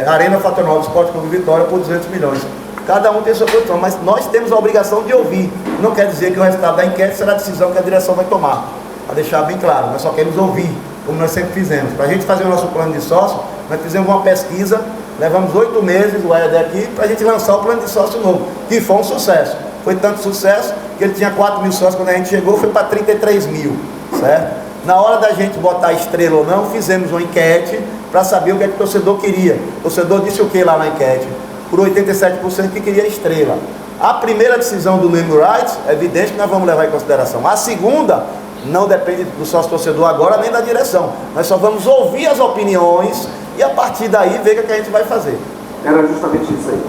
Arena Fatal Modus Esporte Clube Vitória por 200 milhões. Cada um tem sua posição, mas nós temos a obrigação de ouvir. Não quer dizer que o resultado da enquete será a decisão que a direção vai tomar. Para deixar bem claro, nós só queremos ouvir, como nós sempre fizemos. Para a gente fazer o nosso plano de sócio, nós fizemos uma pesquisa, levamos 8 meses, o EAD aqui, para a gente lançar o plano de sócio novo, que foi um sucesso. Foi tanto sucesso que ele tinha 4 mil sócios, quando a gente chegou foi para 33 mil, certo? Na hora da gente botar estrela ou não, fizemos uma enquete para saber o que é que o torcedor queria. O torcedor disse o que lá na enquete? Por 87% que queria estrela. A primeira decisão do name rights, é evidente que nós vamos levar em consideração. A segunda, não depende do sócio torcedor agora, nem da direção. Nós só vamos ouvir as opiniões e a partir daí ver o que a gente vai fazer. Era justamente isso aí.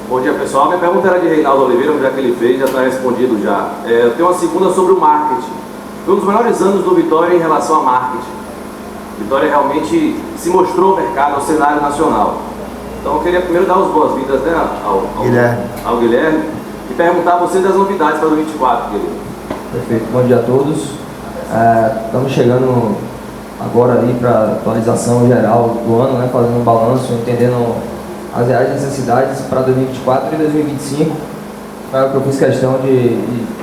Bom dia, pessoal. Minha pergunta era de Reinaldo Oliveira, já que ele fez, já está respondido já. Eu tenho uma segunda sobre o marketing. Foi um dos melhores anos do Vitória em relação a marketing. Vitória realmente se mostrou ao mercado, ao cenário nacional. Então eu queria primeiro dar as boas-vindas, né, ao Guilherme e perguntar a você das novidades para o 2024, querido. Perfeito. Bom dia a todos. Estamos chegando agora ali para a atualização geral do ano, né, fazendo um balanço, entendendo as reais necessidades para 2024 e 2025. É o que eu fiz questão de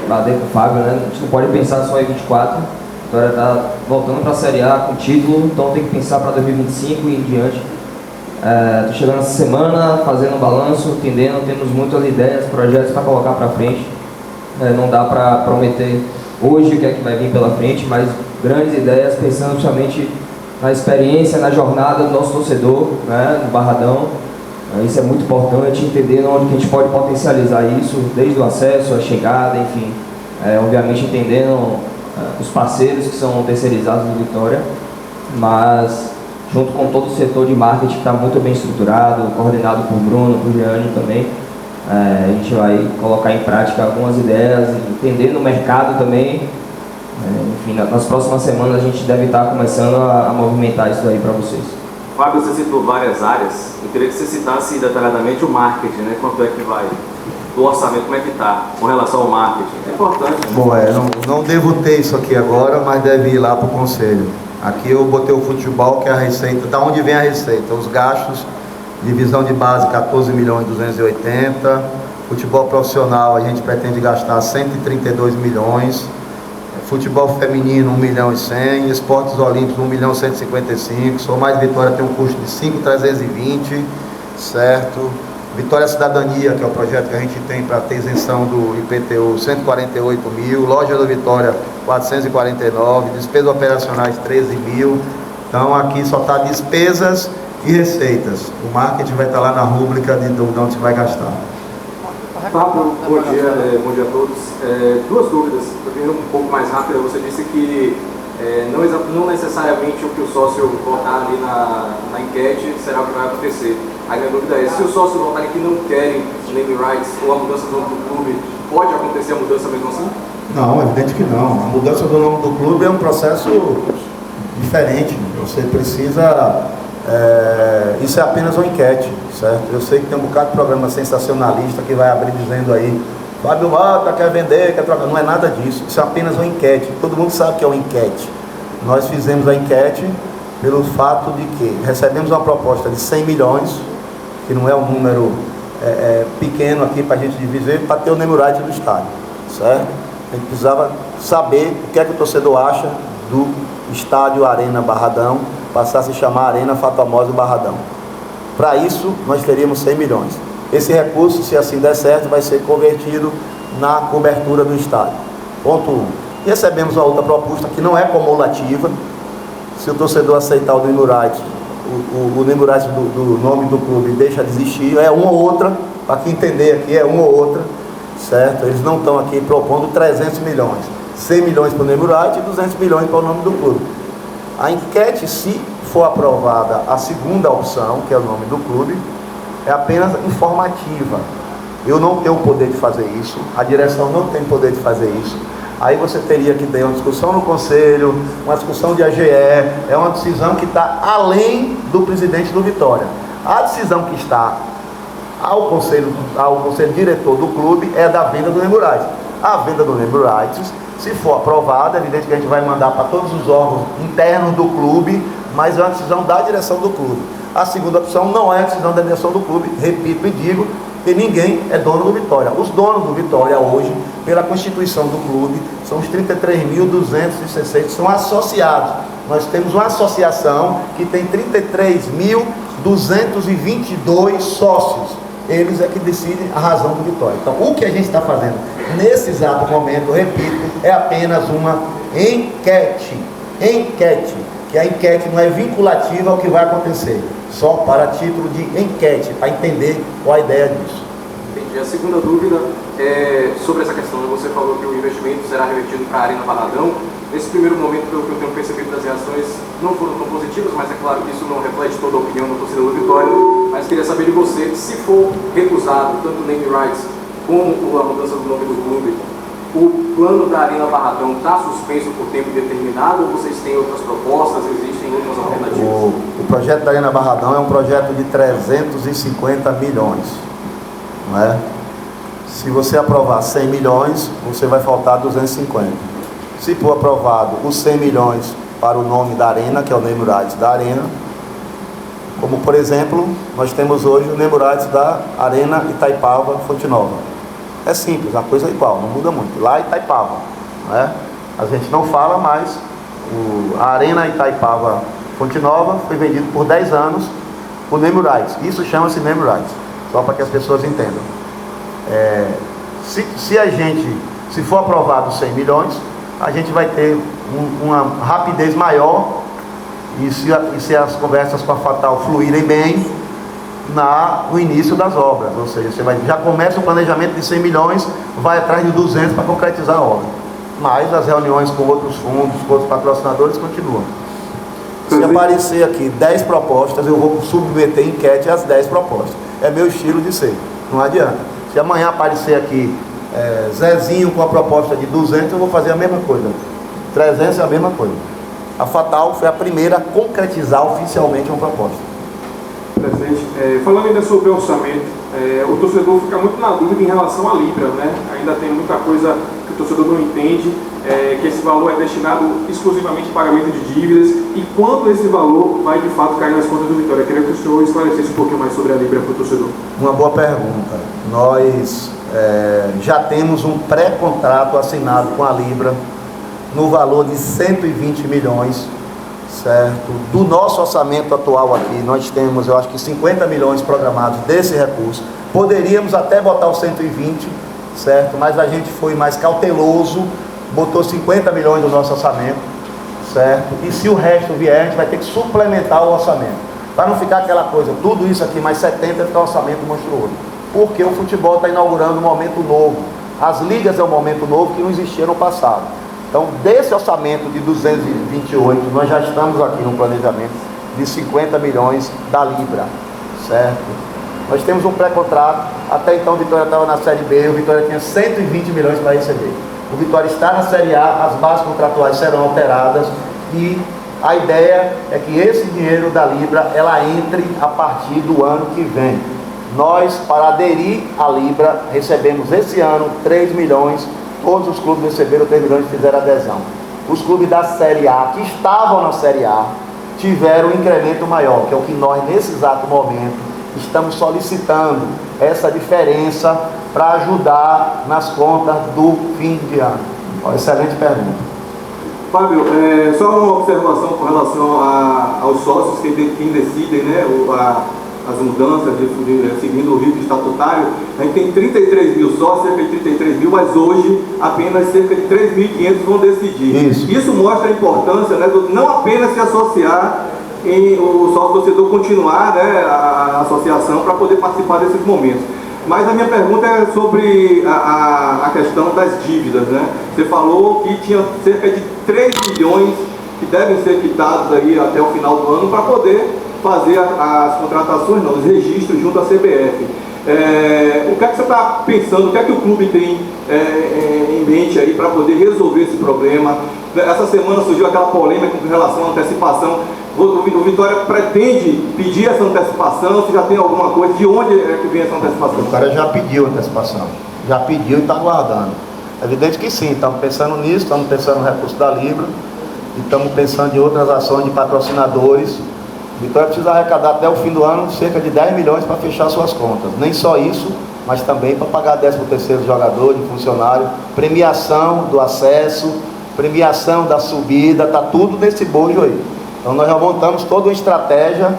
bater com o Fábio, né? A gente não pode pensar só em 2024. A Vitória está voltando para a Série A com título, então tem que pensar para 2025 e em diante. Estou chegando essa semana, fazendo um balanço, entendendo, temos muitas ideias, projetos para colocar para frente. Não dá para prometer hoje o que é que vai vir pela frente, mas grandes ideias, pensando justamente na experiência, na jornada do nosso torcedor, né, no Barradão. Isso é muito importante, entender onde que a gente pode potencializar isso, desde o acesso, a chegada, enfim. Obviamente entendendo os parceiros que são terceirizados do Vitória, mas junto com todo o setor de marketing que está muito bem estruturado, coordenado por Bruno, por Gianni também. A gente vai colocar em prática algumas ideias, entendendo o mercado também. Enfim, nas próximas semanas a gente deve estar começando a movimentar isso aí para vocês. Fábio, você citou várias áreas. Eu queria que você citasse detalhadamente o marketing, né? Quanto é que vai, do orçamento, como é que está com relação ao marketing? É importante. Bom, não devo ter isso aqui agora, mas deve ir lá para o conselho. Aqui eu botei o futebol, que é a receita. Da onde vem a receita? Os gastos, divisão de base 14 milhões e 280. Futebol profissional a gente pretende gastar 132 milhões. Futebol feminino 1 milhão e 100, esportes olímpicos 1 milhão e 155, Sou Mais Vitória tem um custo de 5.320, certo? Vitória Cidadania, que é o projeto que a gente tem para ter isenção do IPTU, 148 mil, Loja da Vitória 449, despesas operacionais 13 mil, então aqui só está despesas e receitas, o marketing vai estar lá na rúbrica de onde se vai gastar. Fábio, bom dia a todos. Duas dúvidas, eu venho um pouco mais rápido. Você disse que não necessariamente o que o sócio votar ali na enquete será o que vai acontecer. A minha dúvida é, se os sócios votarem que não querem name rights ou a mudança do nome do clube, pode acontecer a mudança mesmo assim? Não, é evidente que não. A mudança do nome do clube é um processo diferente. Você precisa... isso é apenas uma enquete, certo? Eu sei que tem um bocado de programa sensacionalista que vai abrir dizendo aí, Fábio Mota quer vender, quer trocar. Não é nada disso, isso é apenas uma enquete. Todo mundo sabe que é uma enquete. Nós fizemos a enquete pelo fato de que recebemos uma proposta de 100 milhões, que não é um número pequeno aqui para a gente dividir, para ter o name right do estádio, certo? A gente precisava saber o que é que o torcedor acha do estádio Arena Barradão, passar a se chamar Arena Fatal Modus Barradão. Para isso, nós teríamos 100 milhões. Esse recurso, se assim der certo, vai ser convertido na cobertura do estádio. Ponto 1. Recebemos uma outra proposta que não é cumulativa. Se o torcedor aceitar o name right, o name right do nome do clube deixa de existir, é uma ou outra, para quem entender aqui, é uma ou outra, certo? Eles não estão aqui propondo 300 milhões. 100 milhões para o name right e 200 milhões para o nome do clube. A enquete, se for aprovada a segunda opção, que é o nome do clube, é apenas informativa. Eu não tenho o poder de fazer isso, a direção não tem poder de fazer isso. Aí você teria que ter uma discussão no conselho, uma discussão de AGE, é uma decisão que está além do presidente do Vitória. A decisão que está ao conselho diretor do clube é da venda do name rights. A venda do name rights, se for aprovada, é evidente que a gente vai mandar para todos os órgãos internos do clube, mas é uma decisão da direção do clube. A segunda opção não é a decisão da direção do clube, repito e digo, que ninguém é dono do Vitória. Os donos do Vitória hoje, pela constituição do clube, são os 33.260, são associados. Nós temos uma associação que tem 33.222 sócios. Eles é que decidem a razão do Vitória. Então, o que a gente está fazendo nesse exato momento, repito, é apenas uma enquete. Enquete. Que a enquete não é vinculativa ao que vai acontecer. Só para título de enquete, para entender qual a ideia disso. Entendi. A segunda dúvida é sobre essa questão. Você falou que o investimento será revertido para a Arena Barradão. Nesse primeiro momento, pelo que eu tenho percebido das reações, não foram tão positivas, mas é claro que isso não reflete toda a opinião do torcedor do Vitória. Mas queria saber de você, se for recusado tanto o name rights como a mudança do nome do clube, o plano da Arena Barradão está suspenso por tempo determinado ou vocês têm outras propostas, existem outras alternativas? O projeto da Arena Barradão é um projeto de 350 milhões. Não é? Se você aprovar 100 milhões, você vai faltar 250. Se for aprovado os 100 milhões para o nome da Arena, que é o name rights da Arena, como por exemplo, nós temos hoje o name rights da Arena Itaipava Fonte Nova. É simples, a coisa é igual, não muda muito. Lá Itaipava, né? A gente não fala, mas a Arena Itaipava Fonte Nova foi vendido por 10 anos por name rights. Isso chama-se name rights, só para que as pessoas entendam. Se for aprovado 100 milhões, a gente vai ter uma rapidez maior e se as conversas com a Fatal fluírem bem, no início das obras, ou seja, você já começa o planejamento de 100 milhões, vai atrás de 200 para concretizar a obra, mas as reuniões com outros fundos, com outros patrocinadores continuam. Se aparecer aqui 10 propostas, eu vou submeter enquete às 10 propostas, é meu estilo de ser, não adianta. Se amanhã aparecer aqui Zezinho com a proposta de 200, eu vou fazer a mesma coisa, 300 é a mesma coisa. A Fatal foi a primeira a concretizar oficialmente uma proposta. Presidente, falando ainda sobre o orçamento, o torcedor fica muito na dúvida em relação à Libra, né? Ainda tem muita coisa que o torcedor não entende, que esse valor é destinado exclusivamente ao pagamento de dívidas e quando esse valor vai de fato cair nas contas do Vitória. Eu queria que o senhor esclarecesse um pouquinho mais sobre a Libra para o torcedor. Uma boa pergunta. Nós já temos um pré-contrato assinado com a Libra no valor de 120 milhões, certo? Do nosso orçamento atual aqui, nós temos, eu acho que 50 milhões programados desse recurso. Poderíamos até botar os 120, certo? Mas a gente foi mais cauteloso, botou 50 milhões do nosso orçamento, certo? E se o resto vier, a gente vai ter que suplementar o orçamento. Para não ficar aquela coisa, tudo isso aqui mais 70 ficar um orçamento monstruoso. Porque o futebol está inaugurando um momento novo. As ligas é um momento novo que não existia no passado. Então, desse orçamento de 228, nós já estamos aqui no planejamento de 50 milhões da Libra, certo? Nós temos um pré-contrato, até então o Vitória estava na Série B, o Vitória tinha 120 milhões para receber. O Vitória está na Série A, as bases contratuais serão alteradas e a ideia é que esse dinheiro da Libra, ela entre a partir do ano que vem. Nós, para aderir à Libra, recebemos esse ano 3 milhões. Todos os clubes receberam 3 milhões e fizeram adesão. Os clubes da Série A, que estavam na Série A, tiveram um incremento maior, que é o que nós, nesse exato momento, estamos solicitando essa diferença para ajudar nas contas do fim de ano. Excelente pergunta. Fábio, só uma observação com relação aos sócios que decidem, né, as mudanças, seguindo o rito estatutário. A gente tem 33 mil sócios, cerca de 33 mil, mas hoje apenas cerca de 3.500 vão decidir. Isso mostra a importância, né, não apenas se associar em o sócio torcedor continuar, né, a associação para poder participar desses momentos. Mas a minha pergunta é sobre a questão das dívidas, né? Você falou que tinha cerca de 3 milhões que devem ser quitados aí até o final do ano para poder fazer as contratações, não, os registros junto à CBF. O que é que você está pensando, o que é que o clube tem em mente aí para poder resolver esse problema? Essa semana surgiu aquela polêmica com relação à antecipação. O Vitória pretende pedir essa antecipação? Se já tem alguma coisa, de onde é que vem essa antecipação? O Vitória já pediu antecipação, já pediu e está aguardando. É evidente que sim, estamos pensando nisso, estamos pensando no recurso da Libra, e estamos pensando em outras ações de patrocinadores. O Vitória precisa arrecadar até o fim do ano cerca de 10 milhões para fechar suas contas. Nem só isso, mas também para pagar 13º jogador, de funcionário, premiação do acesso, premiação da subida, está tudo nesse bojo aí. Então nós já montamos toda uma estratégia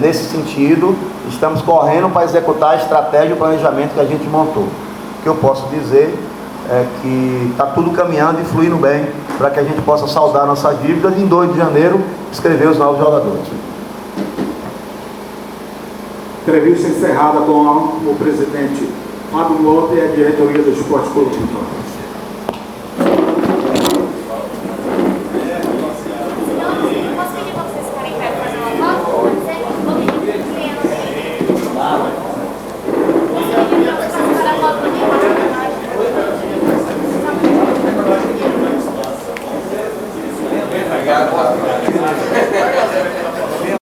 nesse sentido, estamos correndo para executar a estratégia e o planejamento que a gente montou. O que eu posso dizer é que está tudo caminhando e fluindo bem para que a gente possa saldar nossas dívidas e em 2 de janeiro inscrever os novos jogadores. Entrevista encerrada com o presidente Fábio Mota e a diretoria do Esporte Clube Vitória. Obrigado.